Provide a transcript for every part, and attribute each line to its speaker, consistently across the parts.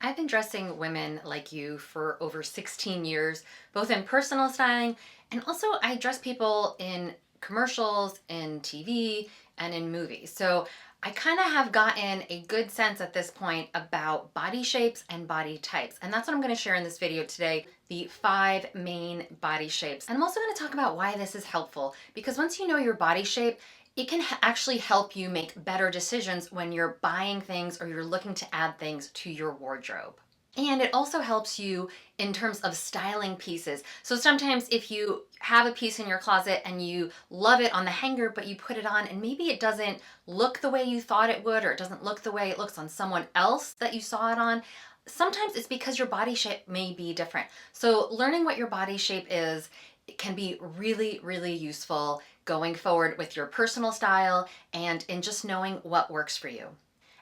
Speaker 1: I've been dressing women like you for over 16 years, both in personal styling and also I dress people in commercials, in TV, and in movies. So I kind of have gotten a good sense at this point about body shapes and body types. And that's what I'm going to share in this video today, the 5 main body shapes. And I'm also going to talk about why this is helpful because once you know your body shape, it can actually help you make better decisions when you're buying things or you're looking to add things to your wardrobe. And it also helps you in terms of styling pieces. So sometimes if you have a piece in your closet and you love it on the hanger, but you put it on and maybe it doesn't look the way you thought it would, or it doesn't look the way it looks on someone else that you saw it on, sometimes it's because your body shape may be different. So learning what your body shape is, it can be really, really useful going forward with your personal style and in just knowing what works for you.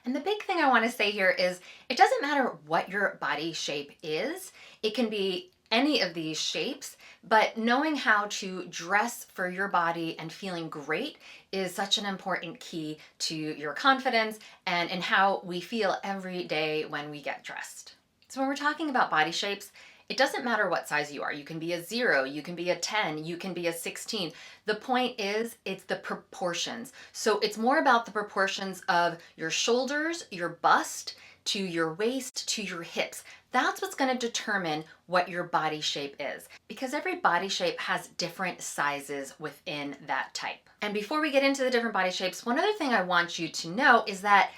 Speaker 1: And the big thing I want to say here is it doesn't matter what your body shape is. It can be any of these shapes, but knowing how to dress for your body and feeling great is such an important key to your confidence and in how we feel every day when we get dressed. So when we're talking about body shapes, it doesn't matter what size you are. You can be a 0, you can be a 10, you can be a 16. The point is, it's the proportions. So it's more about the proportions of your shoulders, your bust, to your waist, to your hips. That's what's going to determine what your body shape is, because every body shape has different sizes within that type. And before we get into the different body shapes, one other thing I want you to know is that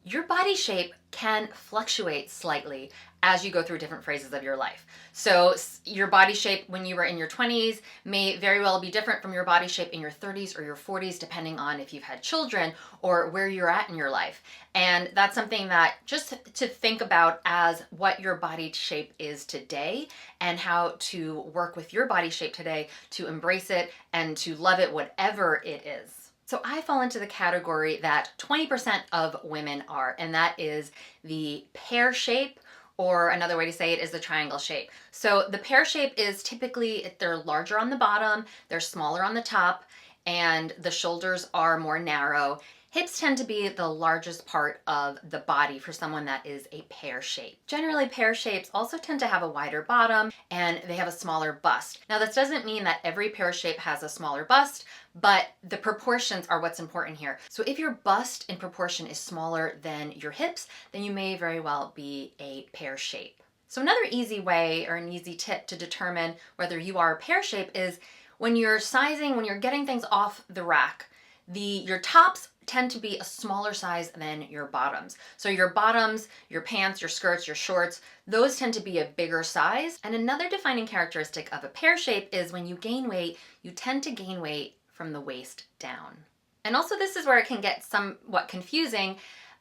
Speaker 1: your body shape can fluctuate slightly as you go through different phases of your life. So your body shape when you were in your 20s may very well be different from your body shape in your 30s or your 40s, depending on if you've had children or where you're at in your life. And that's something that just to think about as what your body shape is today and how to work with your body shape today to embrace it and to love it whatever it is. So I fall into the category that 20% of women are, and that is the pear shape, or another way to say it is the triangle shape. So the pear shape is typically, they're larger on the bottom, they're smaller on the top, and the shoulders are more narrow. Hips tend to be the largest part of the body for someone that is a pear shape. Generally, pear shapes also tend to have a wider bottom and they have a smaller bust. Now, this doesn't mean that every pear shape has a smaller bust, but the proportions are what's important here. So if your bust in proportion is smaller than your hips, then you may very well be a pear shape. So another easy way or an easy tip to determine whether you are a pear shape is when you're sizing, when you're getting things off the rack, your tops tend to be a smaller size than your bottoms. So your bottoms, your pants, your skirts, your shorts, those tend to be a bigger size. And another defining characteristic of a pear shape is when you gain weight, you tend to gain weight from the waist down. And also this is where it can get somewhat confusing.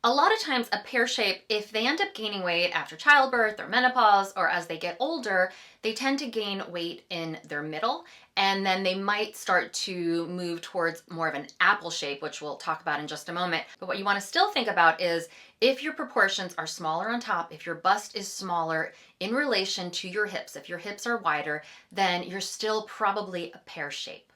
Speaker 1: A lot of times a pear shape, if they end up gaining weight after childbirth or menopause or as they get older, they tend to gain weight in their middle and then they might start to move towards more of an apple shape, which we'll talk about in just a moment. But what you want to still think about is if your proportions are smaller on top, if your bust is smaller in relation to your hips, if your hips are wider, then you're still probably a pear shape.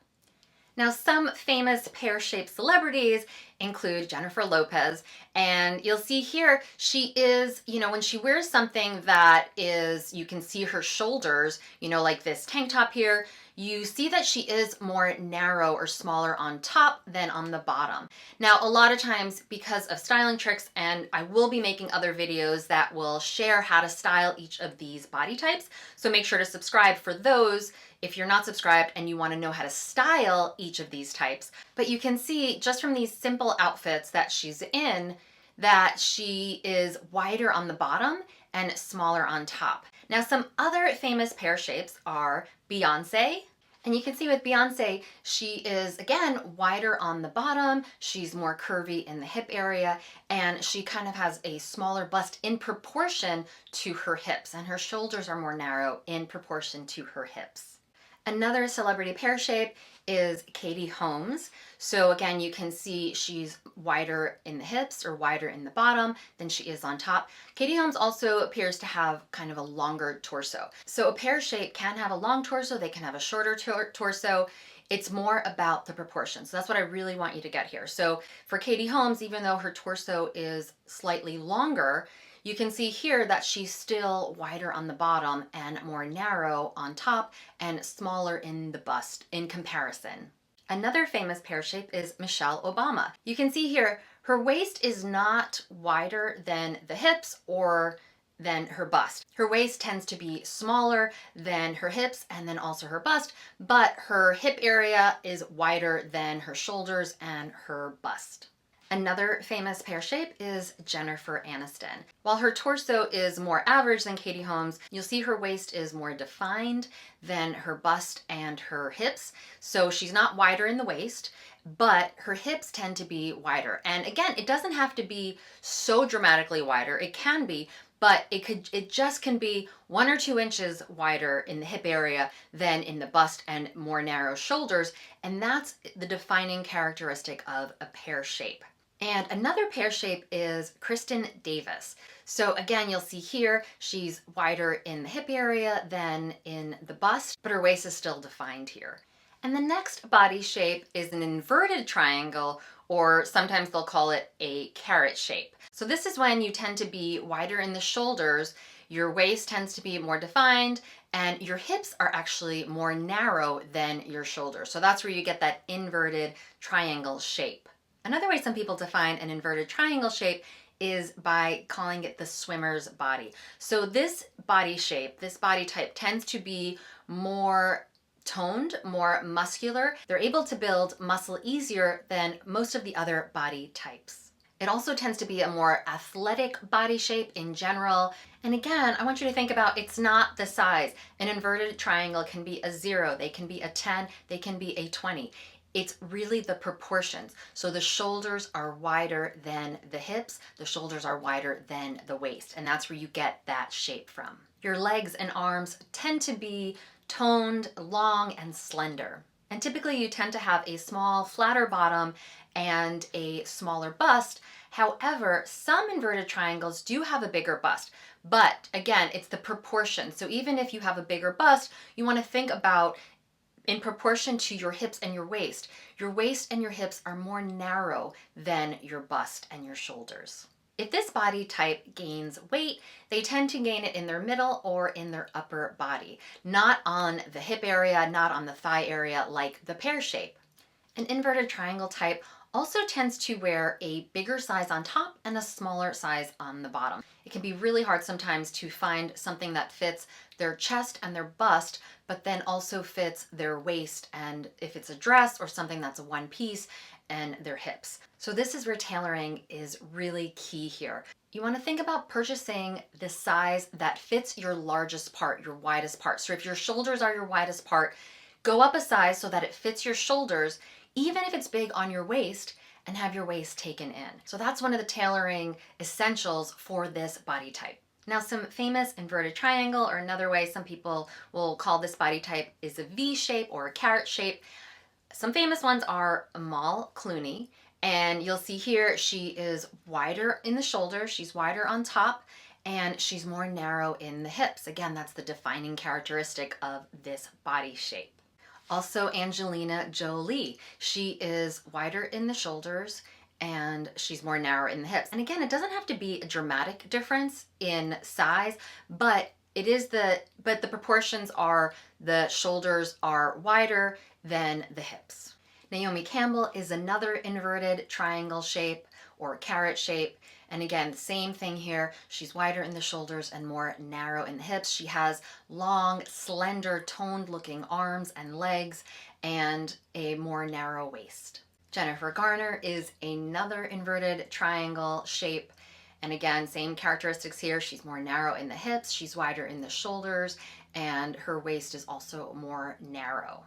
Speaker 1: Now, some famous pear-shaped celebrities include Jennifer Lopez, and you'll see here, she is, when she wears something that is, you can see her shoulders, like this tank top here, you see that she is more narrow or smaller on top than on the bottom. Now, a lot of times because of styling tricks, and I will be making other videos that will share how to style each of these body types, so make sure to subscribe for those if you're not subscribed and you want to know how to style each of these types. But you can see just from these simple outfits that she's in that she is wider on the bottom and smaller on top. Now, some other famous pear shapes are Beyonce. And you can see with Beyonce, she is, again, wider on the bottom, she's more curvy in the hip area, and she kind of has a smaller bust in proportion to her hips, and her shoulders are more narrow in proportion to her hips. Another celebrity pear shape is Katie Holmes. So again, you can see she's wider in the hips or wider in the bottom than she is on top. Katie Holmes also appears to have kind of a longer torso. So a pear shape can have a long torso, they can have a shorter torso. It's more about the proportions. So that's what I really want you to get here. So for Katie Holmes, even though her torso is slightly longer, you can see here that she's still wider on the bottom and more narrow on top and smaller in the bust in comparison. Another famous pear shape is Michelle Obama. You can see here her waist is not wider than the hips or than her bust. Her waist tends to be smaller than her hips and then also her bust, but her hip area is wider than her shoulders and her bust. Another famous pear shape is Jennifer Aniston. While her torso is more average than Katie Holmes, you'll see her waist is more defined than her bust and her hips. So she's not wider in the waist, but her hips tend to be wider. And again, it doesn't have to be so dramatically wider. It can be, but it just can be 1 or 2 inches wider in the hip area than in the bust and more narrow shoulders. And that's the defining characteristic of a pear shape. And another pear shape is Kristen Davis. So again, you'll see here, she's wider in the hip area than in the bust, but her waist is still defined here. And the next body shape is an inverted triangle, or sometimes they'll call it a carrot shape. So this is when you tend to be wider in the shoulders, your waist tends to be more defined, and your hips are actually more narrow than your shoulders. So that's where you get that inverted triangle shape. Another way some people define an inverted triangle shape is by calling it the swimmer's body. So this body shape, this body type tends to be more toned, more muscular. They're able to build muscle easier than most of the other body types. It also tends to be a more athletic body shape in general. And again, I want you to think about it's not the size. An inverted triangle can be a 0, they can be a 10, they can be a 20. It's really the proportions. So the shoulders are wider than the hips, the shoulders are wider than the waist, and that's where you get that shape from. Your legs and arms tend to be toned, long, and slender. And typically you tend to have a small, flatter bottom and a smaller bust. However, some inverted triangles do have a bigger bust. But again, it's the proportion. So even if you have a bigger bust, you want to think about in proportion to your hips and your waist. Your waist and your hips are more narrow than your bust and your shoulders. If this body type gains weight, they tend to gain it in their middle or in their upper body, not on the hip area, not on the thigh area like the pear shape. An inverted triangle type also tends to wear a bigger size on top and a smaller size on the bottom. It can be really hard sometimes to find something that fits their chest and their bust, but then also fits their waist, and if it's a dress or something that's a one piece, and their hips. So this is where tailoring is really key here. You want to think about purchasing the size that fits your largest part, your widest part. So if your shoulders are your widest part, go up a size so that it fits your shoulders, even if it's big on your waist, and have your waist taken in. So that's one of the tailoring essentials for this body type. Now, some famous inverted triangle, or another way some people will call this body type, is a V shape or a carrot shape. Some famous ones are Amal Clooney, and you'll see here she is wider in the shoulders, she's wider on top, and she's more narrow in the hips. Again, that's the defining characteristic of this body shape. Also, Angelina Jolie. She is wider in the shoulders and she's more narrow in the hips. And again, it doesn't have to be a dramatic difference in size, but the proportions are the shoulders are wider than the hips. Naomi Campbell is another inverted triangle shape or carrot shape. And again, same thing here. She's wider in the shoulders and more narrow in the hips. She has long, slender, toned looking arms and legs and a more narrow waist. Jennifer Garner is another inverted triangle shape. And again, same characteristics here. She's more narrow in the hips, she's wider in the shoulders, and her waist is also more narrow.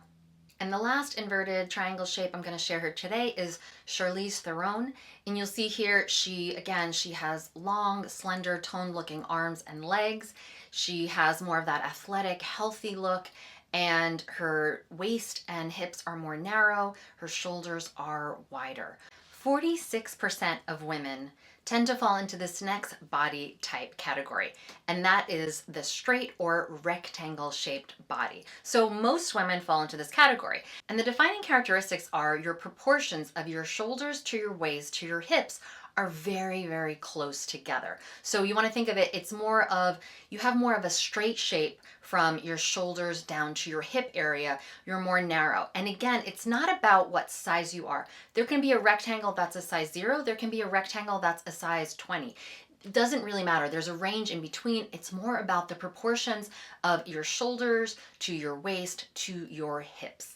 Speaker 1: And the last inverted triangle shape I'm going to share here today is Charlize Theron. And you'll see here, she has long, slender, toned looking arms and legs. She has more of that athletic, healthy look, and her waist and hips are more narrow. Her shoulders are wider. 46% of women tend to fall into this next body type category, and that is the straight or rectangle shaped body. So most women fall into this category, and the defining characteristics are your proportions of your shoulders to your waist to your hips are very, very close together. So you want to think of it, it's more of, you have more of a straight shape from your shoulders down to your hip area. You're more narrow. And again, it's not about what size you are. There can be a rectangle that's a size 0. There can be a rectangle that's a size 20. It doesn't really matter. There's a range in between. It's more about the proportions of your shoulders to your waist to your hips.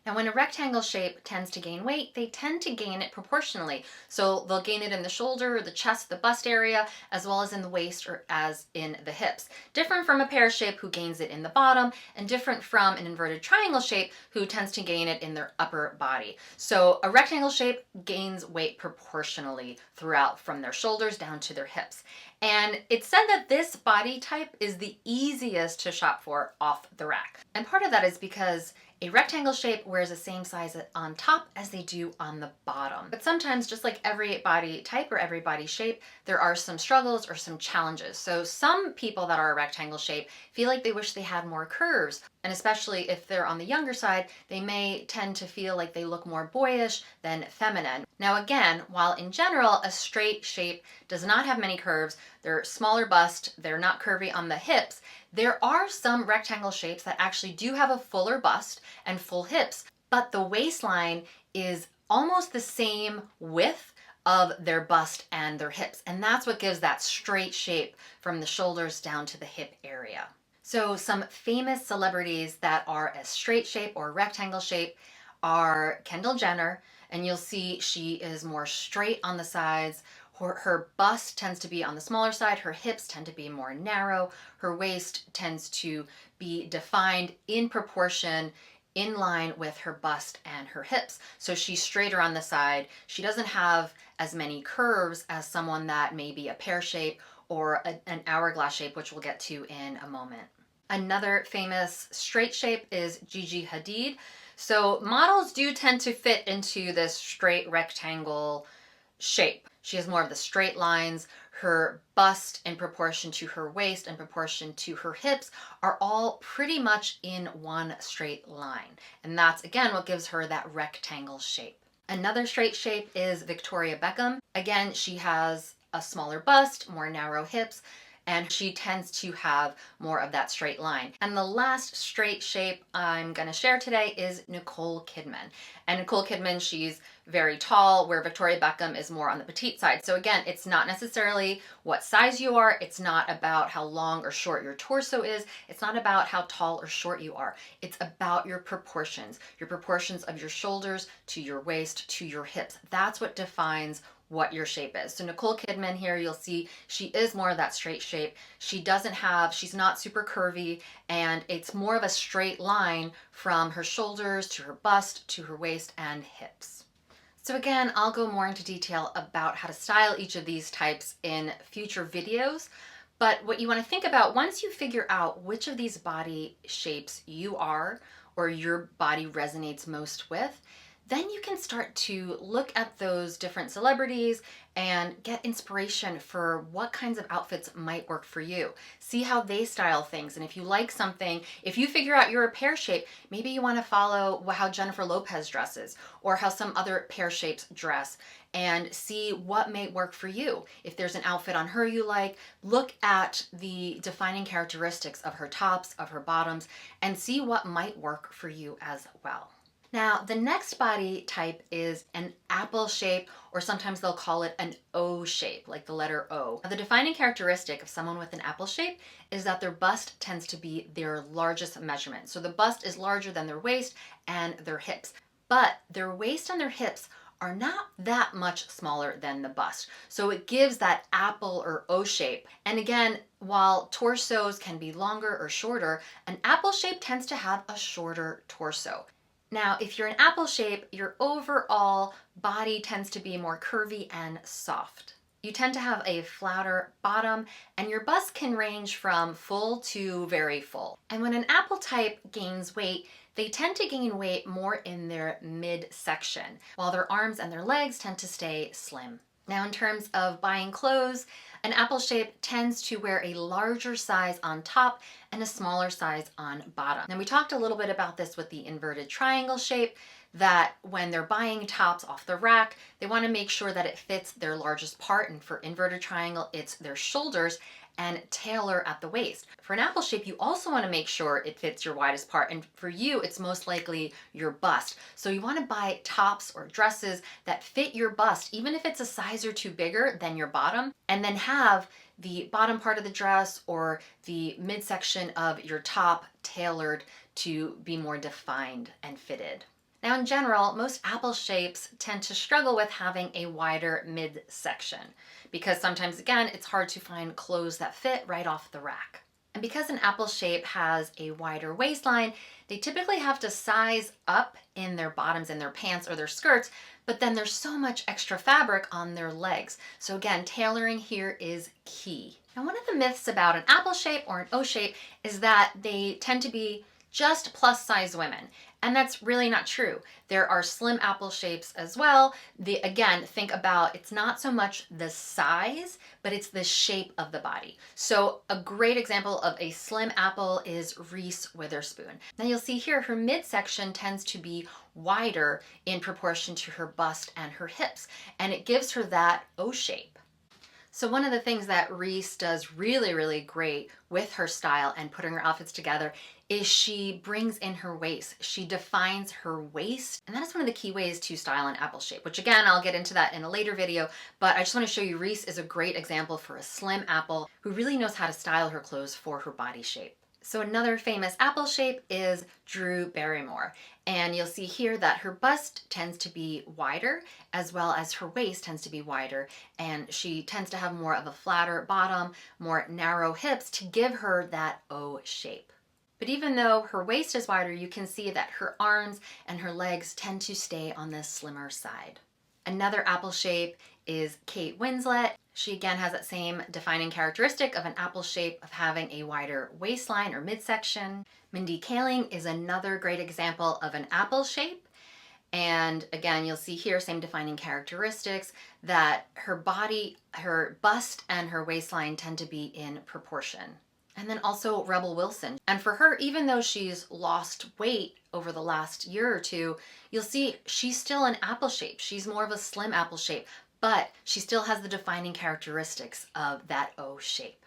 Speaker 1: Now, when a rectangle shape tends to gain weight, they tend to gain it proportionally. So they'll gain it in the shoulder, the chest, the bust area, as well as in the waist or as in the hips. Different from a pear shape who gains it in the bottom, and different from an inverted triangle shape who tends to gain it in their upper body. So a rectangle shape gains weight proportionally throughout from their shoulders down to their hips. And it's said that this body type is the easiest to shop for off the rack. And part of that is because a rectangle shape wears the same size on top as they do on the bottom. But sometimes, just like every body type or every body shape, there are some struggles or some challenges. So some people that are a rectangle shape feel like they wish they had more curves. And especially if they're on the younger side, they may tend to feel like they look more boyish than feminine. Now again, while in general a straight shape does not have many curves, they're smaller bust, they're not curvy on the hips, there are some rectangle shapes that actually do have a fuller bust and full hips, but the waistline is almost the same width of their bust and their hips. And that's what gives that straight shape from the shoulders down to the hip area. So some famous celebrities that are a straight shape or rectangle shape are Kendall Jenner, and you'll see she is more straight on the sides. Her bust tends to be on the smaller side, her hips tend to be more narrow, her waist tends to be defined in proportion in line with her bust and her hips. So she's straighter on the side. She doesn't have as many curves as someone that may be a pear shape or an hourglass shape, which we'll get to in a moment. Another famous straight shape is Gigi Hadid. So models do tend to fit into this straight rectangle shape. She has more of the straight lines. Her bust in proportion to her waist and proportion to her hips are all pretty much in one straight line. And that's again what gives her that rectangle shape. Another straight shape is Victoria Beckham. Again, she has a smaller bust, more narrow hips, and she tends to have more of that straight line. And the last straight shape I'm gonna share today is Nicole Kidman. And Nicole Kidman, she's very tall, where Victoria Beckham is more on the petite side. So again, it's not necessarily what size you are. It's not about how long or short your torso is. It's not about how tall or short you are. It's about your proportions of your shoulders to your waist to your hips. That's what defines what your shape is. So Nicole Kidman here, you'll see she is more of that straight shape. She's not super curvy, and it's more of a straight line from her shoulders to her bust to her waist and hips. So again, I'll go more into detail about how to style each of these types in future videos. But what you want to think about, once you figure out which of these body shapes you are or your body resonates most with, then you can start to look at those different celebrities and get inspiration for what kinds of outfits might work for you. See how they style things. And if you like something, if you figure out you're a pear shape, maybe you want to follow how Jennifer Lopez dresses or how some other pear shapes dress, and see what may work for you. If there's an outfit on her you like, look at the defining characteristics of her tops, of her bottoms, and see what might work for you as well. Now, the next body type is an apple shape, or sometimes they'll call it an O shape, like the letter O. Now, the defining characteristic of someone with an apple shape is that their bust tends to be their largest measurement. So the bust is larger than their waist and their hips, but their waist and their hips are not that much smaller than the bust. So it gives that apple or O shape. And again, while torsos can be longer or shorter, an apple shape tends to have a shorter torso. Now, if you're an apple shape, your overall body tends to be more curvy and soft. You tend to have a flatter bottom, and your bust can range from full to very full. And when an apple type gains weight, they tend to gain weight more in their midsection, while their arms and their legs tend to stay slim. Now, in terms of buying clothes, an apple shape tends to wear a larger size on top and a smaller size on bottom. Now, we talked a little bit about this with the inverted triangle shape, that when they're buying tops off the rack, they want to make sure that it fits their largest part. And for inverted triangle, it's their shoulders and tailor at the waist. For an apple shape, you also want to make sure it fits your widest part. And for you, it's most likely your bust. So you want to buy tops or dresses that fit your bust, even if it's a size or two bigger than your bottom, and then have the bottom part of the dress or the midsection of your top tailored to be more defined and fitted. Now, in general, most apple shapes tend to struggle with having a wider midsection because sometimes, again, it's hard to find clothes that fit right off the rack. And because an apple shape has a wider waistline, they typically have to size up in their bottoms and their pants or their skirts, but then there's so much extra fabric on their legs. So again, tailoring here is key. Now, one of the myths about an apple shape or an O shape is that they tend to be just plus size women. And that's really not true. There are slim apple shapes as well. Again, think about, it's not so much the size, but it's the shape of the body. So a great example of a slim apple is Reese Witherspoon. Now you'll see here, her midsection tends to be wider in proportion to her bust and her hips, and it gives her that O shape. So one of the things that Reese does really, really great with her style and putting her outfits together is she brings in her waist. She defines her waist. And that is one of the key ways to style an apple shape, which again, I'll get into that in a later video, but I just want to show you Reese is a great example for a slim apple who really knows how to style her clothes for her body shape. So another famous apple shape is Drew Barrymore. And you'll see here that her bust tends to be wider as well as her waist tends to be wider. And she tends to have more of a flatter bottom, more narrow hips to give her that O shape. But even though her waist is wider, you can see that her arms and her legs tend to stay on the slimmer side. Another apple shape is Kate Winslet. She again has that same defining characteristic of an apple shape of having a wider waistline or midsection. Mindy Kaling is another great example of an apple shape. And again, you'll see here, same defining characteristics, that her body, her bust and her waistline tend to be in proportion. And then also Rebel Wilson. And for her, even though she's lost weight over the last year or two, you'll see she's still an apple shape. She's more of a slim apple shape, but she still has the defining characteristics of that O shape.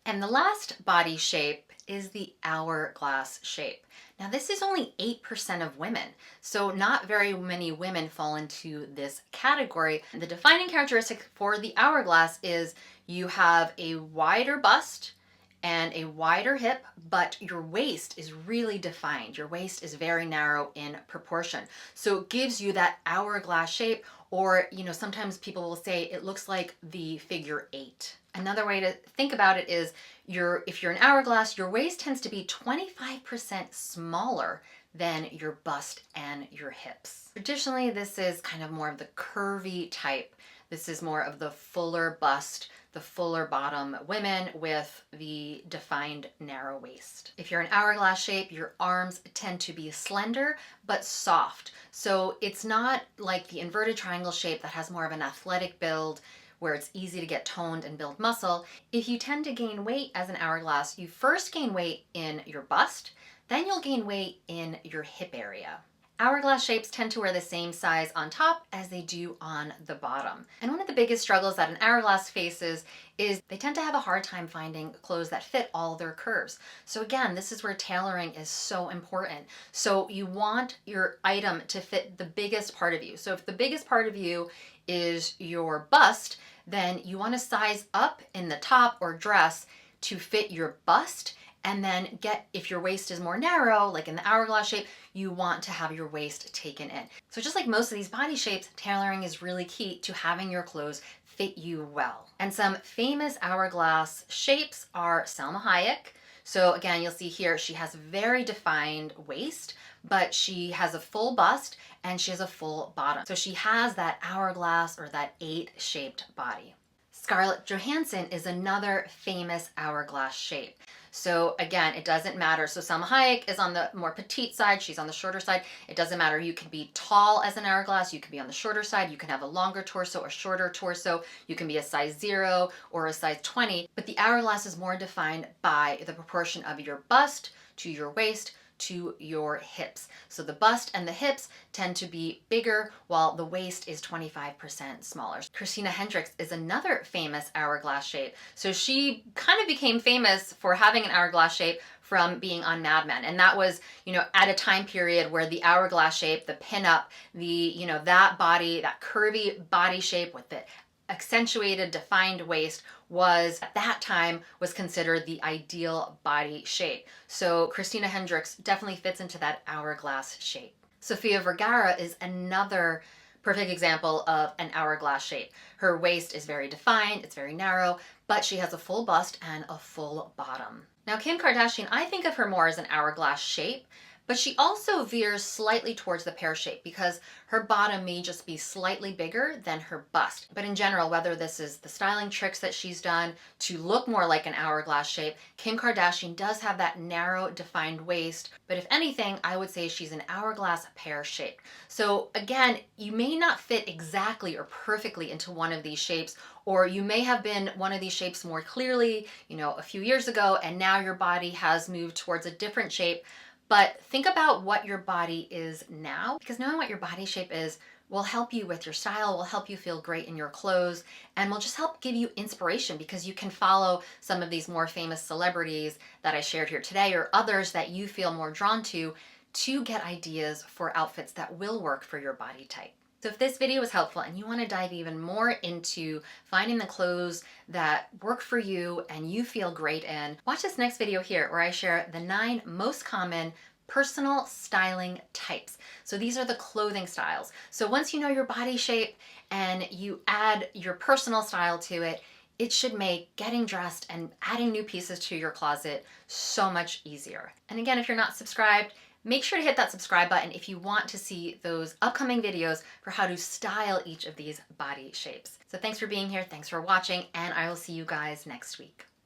Speaker 1: And the last body shape is the hourglass shape. Now, this is only 8% of women, so not very many women fall into this category. The defining characteristic for the hourglass is you have a wider bust and a wider hip, but your waist is really defined. Your waist is very narrow in proportion. So it gives you that hourglass shape, or, sometimes people will say it looks like the figure 8. Another way to think about it is if you're an hourglass, your waist tends to be 25% smaller than your bust and your hips. Traditionally, this is kind of more of the curvy type. This is more of the fuller bust, the fuller bottom women with the defined narrow waist. If you're an hourglass shape, your arms tend to be slender but soft. So it's not like the inverted triangle shape that has more of an athletic build where it's easy to get toned and build muscle. If you tend to gain weight as an hourglass, you first gain weight in your bust, then you'll gain weight in your hip area. Hourglass shapes tend to wear the same size on top as they do on the bottom. And one of the biggest struggles that an hourglass faces is they tend to have a hard time finding clothes that fit all their curves. So again, this is where tailoring is so important. So you want your item to fit the biggest part of you. So if the biggest part of you is your bust, then you want to size up in the top or dress to fit your bust. And then if your waist is more narrow, like in the hourglass shape, you want to have your waist taken in. So just like most of these body shapes, tailoring is really key to having your clothes fit you well. And some famous hourglass shapes are Salma Hayek. So again, you'll see here, she has a very defined waist, but she has a full bust and she has a full bottom. So she has that hourglass or that 8-shaped body. Scarlett Johansson is another famous hourglass shape. So again, it doesn't matter. So Salma Hayek is on the more petite side. She's on the shorter side. It doesn't matter. You can be tall as an hourglass. You can be on the shorter side. You can have a longer torso, a shorter torso. You can be a size 0 or a size 20. But the hourglass is more defined by the proportion of your bust to your waist to your hips. So the bust and the hips tend to be bigger while the waist is 25% smaller. Christina Hendricks is another famous hourglass shape. So she kind of became famous for having an hourglass shape from being on Mad Men. And that was, at a time period where the hourglass shape, the pinup, that body, that curvy body shape with the accentuated, defined waist was, at that time, was considered the ideal body shape. So Christina Hendricks definitely fits into that hourglass shape. Sofia Vergara is another perfect example of an hourglass shape. Her waist is very defined, it's very narrow, but she has a full bust and a full bottom. Now, Kim Kardashian, I think of her more as an hourglass shape, but she also veers slightly towards the pear shape because her bottom may just be slightly bigger than her bust. But in general, whether this is the styling tricks that she's done to look more like an hourglass shape, Kim Kardashian does have that narrow, defined waist. But if anything, I would say she's an hourglass pear shape. So again, you may not fit exactly or perfectly into one of these shapes, or you may have been one of these shapes more clearly, a few years ago, and now your body has moved towards a different shape. But think about what your body is now, because knowing what your body shape is will help you with your style, will help you feel great in your clothes, and will just help give you inspiration because you can follow some of these more famous celebrities that I shared here today or others that you feel more drawn to get ideas for outfits that will work for your body type. So if this video was helpful and you want to dive even more into finding the clothes that work for you and you feel great in, watch this next video here where I share the 9 most common personal styling types. So these are the clothing styles. So once you know your body shape and you add your personal style to it, it should make getting dressed and adding new pieces to your closet so much easier. And again, if you're not subscribed, make sure to hit that subscribe button if you want to see those upcoming videos for how to style each of these body shapes. So thanks for being here, thanks for watching, and I will see you guys next week.